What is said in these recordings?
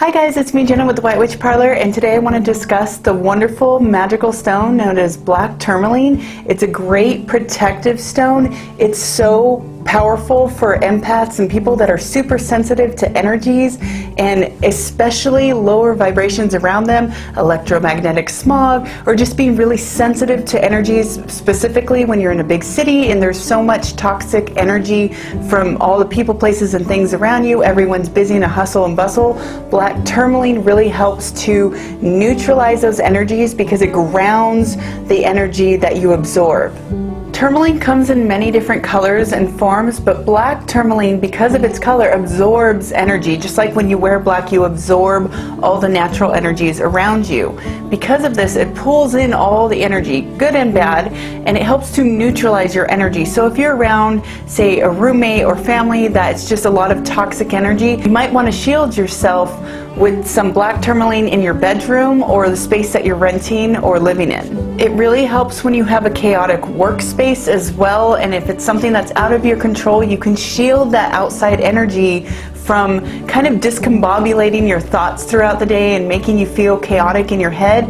Hi guys, it's me Jenna with the White Witch Parlor, and today I want to discuss the wonderful magical stone known as black tourmaline. It's a great protective stone. It's so powerful for empaths and people that are super sensitive to energies and especially lower vibrations around them, electromagnetic smog, or just being really sensitive to energies, specifically when you're in a big city and there's so much toxic energy from all the people, places, and things around you. Everyone's busy in a hustle and bustle. Black tourmaline really helps to neutralize those energies because it grounds the energy that you absorb. Tourmaline comes in many different colors and forms, but black tourmaline, because of its color, absorbs energy. Just like when you wear black, you absorb all the natural energies around you. Because of this, it pulls in all the energy, good and bad, and it helps to neutralize your energy. So if you're around, say, a roommate or family that's just a lot of toxic energy, you might want to shield yourself with some black tourmaline in your bedroom or the space that you're renting or living in. It really helps when you have a chaotic workspace as well, and if it's something that's out of your control, you can shield that outside energy from kind of discombobulating your thoughts throughout the day and making you feel chaotic in your head.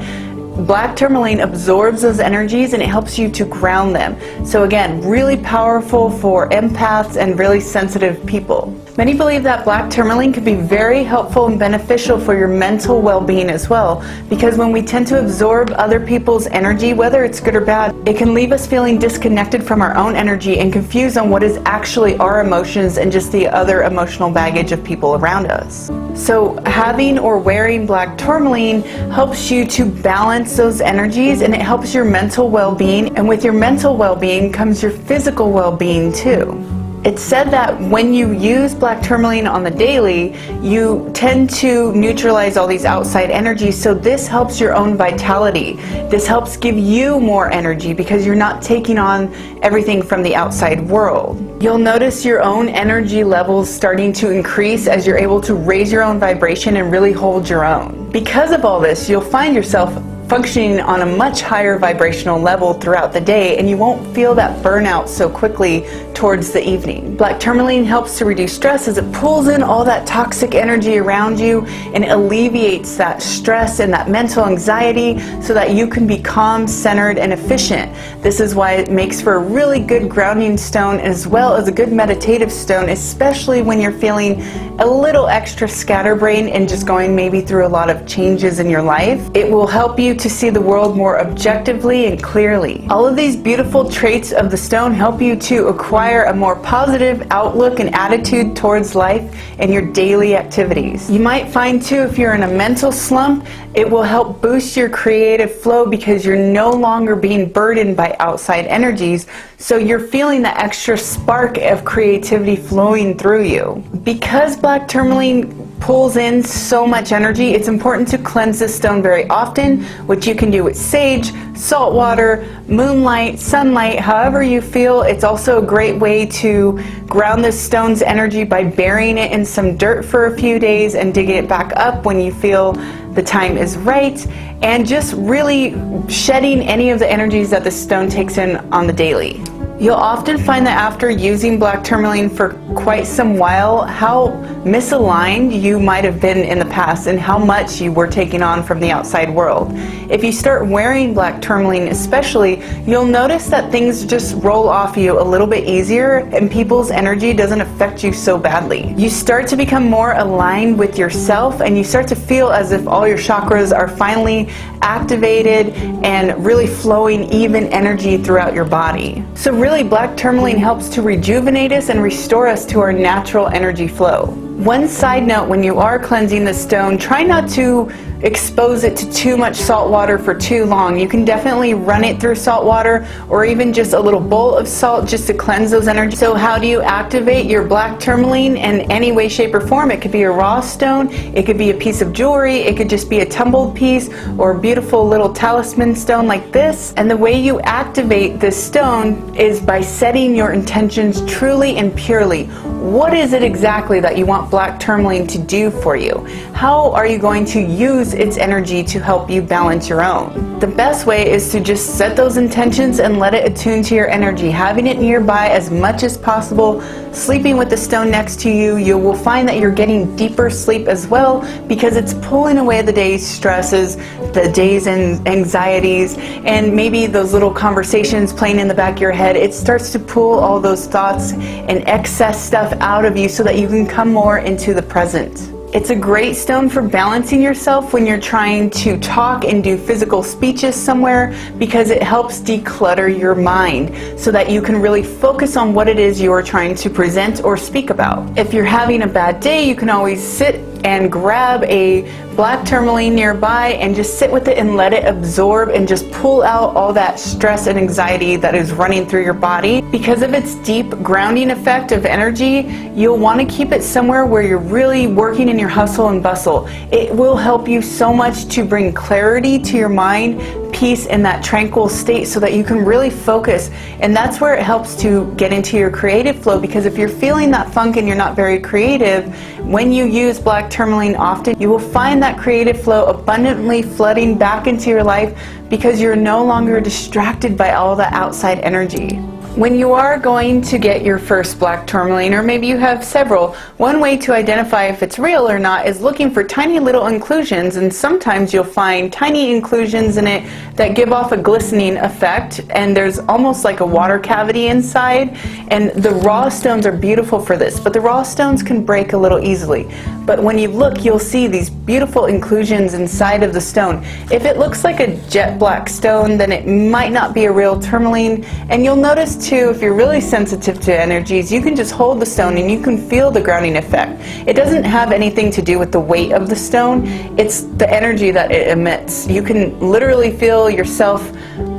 Black tourmaline absorbs those energies and it helps you to ground them. So again, really powerful for empaths and really sensitive people. Many believe that black tourmaline can be very helpful and beneficial for your mental well-being as well, because when we tend to absorb other people's energy, whether it's good or bad, it can leave us feeling disconnected from our own energy and confused on what is actually our emotions and just the other emotional baggage of people around us. So having or wearing black tourmaline helps you to balance those energies, and it helps your mental well-being, and with your mental well-being comes your physical well-being too. It's said that when you use black tourmaline on the daily, you tend to neutralize all these outside energies, so this helps your own vitality. This helps give you more energy because you're not taking on everything from the outside world. You'll notice your own energy levels starting to increase as you're able to raise your own vibration and really hold your own. Because of all this, you'll find yourself functioning on a much higher vibrational level throughout the day, and you won't feel that burnout so quickly towards the evening. Black tourmaline helps to reduce stress as it pulls in all that toxic energy around you and alleviates that stress and that mental anxiety so that you can be calm, centered, and efficient. This is why it makes for a really good grounding stone as well as a good meditative stone, especially when you're feeling a little extra scatterbrained and just going maybe through a lot of changes in your life. It will help you to see the world more objectively and clearly. All of these beautiful traits of the stone help you to acquire a more positive outlook and attitude towards life and your daily activities. You might find too, if you're in a mental slump, it will help boost your creative flow because you're no longer being burdened by outside energies, so you're feeling the extra spark of creativity flowing through you. Because black tourmaline pulls in so much energy, it's important to cleanse this stone very often, which you can do with sage, salt water, moonlight, sunlight, however you feel. It's also a great way to ground this stone's energy by burying it in some dirt for a few days and digging it back up when you feel the time is right, and just really shedding any of the energies that the stone takes in on the daily. You'll often find that after using black tourmaline for quite some while, how misaligned you might have been in the past and how much you were taking on from the outside world. If you start wearing black tourmaline especially, you'll notice that things just roll off you a little bit easier and people's energy doesn't affect you so badly. You start to become more aligned with yourself, and you start to feel as if all your chakras are finally activated and really flowing even energy throughout your body. So really, black tourmaline helps to rejuvenate us and restore us to our natural energy flow. One side note, when you are cleansing the stone, try not to expose it to too much salt water for too long. You can definitely run it through salt water or even just a little bowl of salt just to cleanse those energies. So how do you activate your black tourmaline in any way, shape, or form? It could be a raw stone, it could be a piece of jewelry, it could just be a tumbled piece or a beautiful little talisman stone like this. And the way you activate this stone is by setting your intentions truly and purely. what is it exactly that you want black tourmaline to do for you? How are you going to use its energy to help you balance your own? The best way is to just set those intentions and let it attune to your energy, having it nearby as much as possible, sleeping with the stone next to you. You will find that you're getting deeper sleep as well because it's pulling away the day's stresses, the day's anxieties, and maybe those little conversations playing in the back of your head. It starts to pull all those thoughts and excess stuff out of you so that you can come more into the present. It's a great stone for balancing yourself when you're trying to talk and do physical speeches somewhere, because it helps declutter your mind so that you can really focus on what it is you are trying to present or speak about. If you're having a bad day, you can always sit and grab a black tourmaline nearby and just sit with it and let it absorb and just pull out all that stress and anxiety that is running through your body. Because of its deep grounding effect of energy, you'll want to keep it somewhere where you're really working in your hustle and bustle. It will help you so much to bring clarity to your mind, peace, in that tranquil state so that you can really focus. And that's where it helps to get into your creative flow, because if you're feeling that funk and you're not very creative, when you use black tourmaline often, you will find that creative flow abundantly flooding back into your life because you're no longer distracted by all the outside energy. When you are going to get your first black tourmaline, or maybe you have several, one way to identify if it's real or not is looking for tiny little inclusions, and sometimes you'll find tiny inclusions in it that give off a glistening effect, and there's almost like a water cavity inside, and the raw stones are beautiful for this, but the raw stones can break a little easily. But when you look, you'll see these beautiful inclusions inside of the stone. If it looks like a jet black stone, then it might not be a real tourmaline. And you'll notice too, if you're really sensitive to energies, you can just hold the stone and you can feel the grounding effect. It doesn't have anything to do with the weight of the stone, it's the energy that it emits. You can literally feel yourself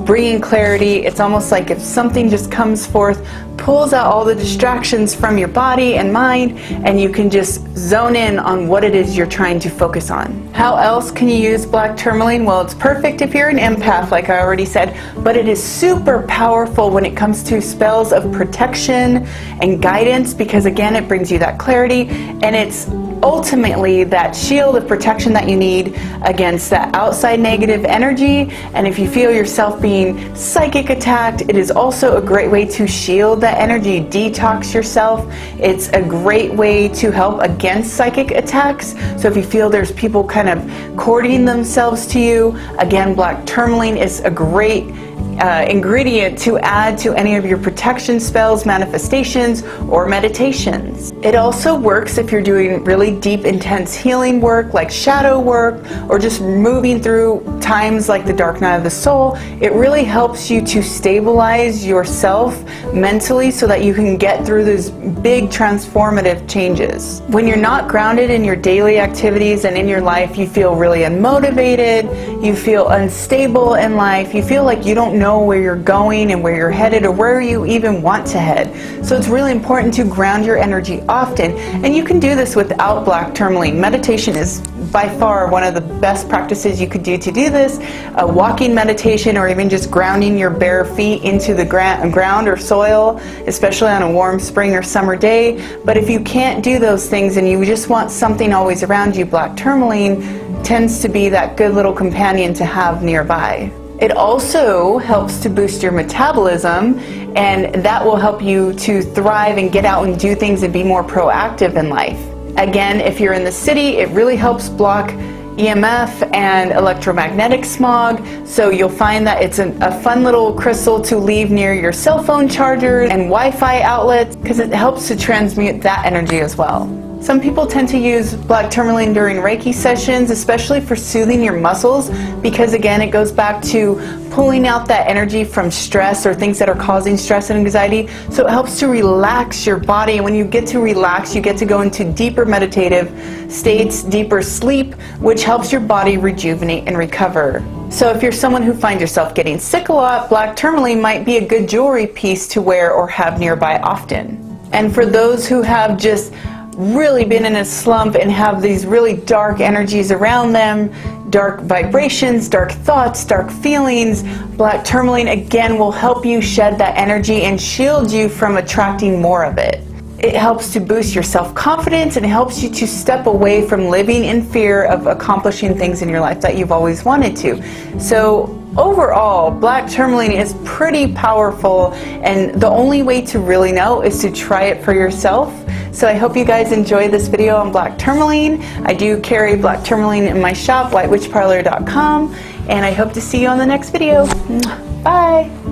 bringing clarity. It's almost like if something just comes forth, pulls out all the distractions from your body and mind, and you can just zone in on what it is you're trying to focus on. How else can you use black tourmaline? Well, it's perfect if you're an empath, like I already said, but it is super powerful when it comes to spells of protection and guidance, because again, it brings you that clarity, and it's ultimately that shield of protection that you need against that outside negative energy. And if you feel yourself being psychic attacked, it is also a great way to shield that energy, detox yourself. It's a great way to help against psychic attacks. So if you feel there's people kind of courting themselves to you, again, black tourmaline is a great ingredient to add to any of your protection spells, manifestations, or meditations. It also works if you're doing really deep, intense healing work like shadow work, or just moving through times like the dark night of the soul. It really helps you to stabilize yourself mentally so that you can get through those big transformative changes. When you're not grounded in your daily activities and in your life, you feel really unmotivated, you feel unstable in life, you feel like you don't know where you're going and where you're headed, or where you even want to head. So it's really important to ground your energy often, and you can do this without black tourmaline. Meditation is by far one of the best practices you could do to do this. A walking meditation, or even just grounding your bare feet into the ground or soil, especially on a warm spring or summer day. But if you can't do those things and you just want something always around you, black tourmaline tends to be that good little companion to have nearby. It also helps to boost your metabolism, and that will help you to thrive and get out and do things and be more proactive in life. Again, if you're in the city, it really helps block EMF and electromagnetic smog, so you'll find that it's a fun little crystal to leave near your cell phone chargers and Wi-Fi outlets, because it helps to transmute that energy as well. Some people tend to use black tourmaline during Reiki sessions, especially for soothing your muscles, because again, it goes back to pulling out that energy from stress or things that are causing stress and anxiety. So it helps to relax your body. And when you get to relax, you get to go into deeper meditative states, deeper sleep, which helps your body rejuvenate and recover. So if you're someone who finds yourself getting sick a lot, black tourmaline might be a good jewelry piece to wear or have nearby often. And for those who have just really been in a slump and have these really dark energies around them, dark vibrations, dark thoughts, dark feelings, black tourmaline again will help you shed that energy and shield you from attracting more of it. it helps to boost your self-confidence, and it helps you to step away from living in fear of accomplishing things in your life that you've always wanted to. So overall, black tourmaline is pretty powerful, and the only way to really know is to try it for yourself. So I hope you guys enjoyed this video on black tourmaline. I do carry black tourmaline in my shop, whitewitchparlour.com, and I hope to see you on the next video. Bye!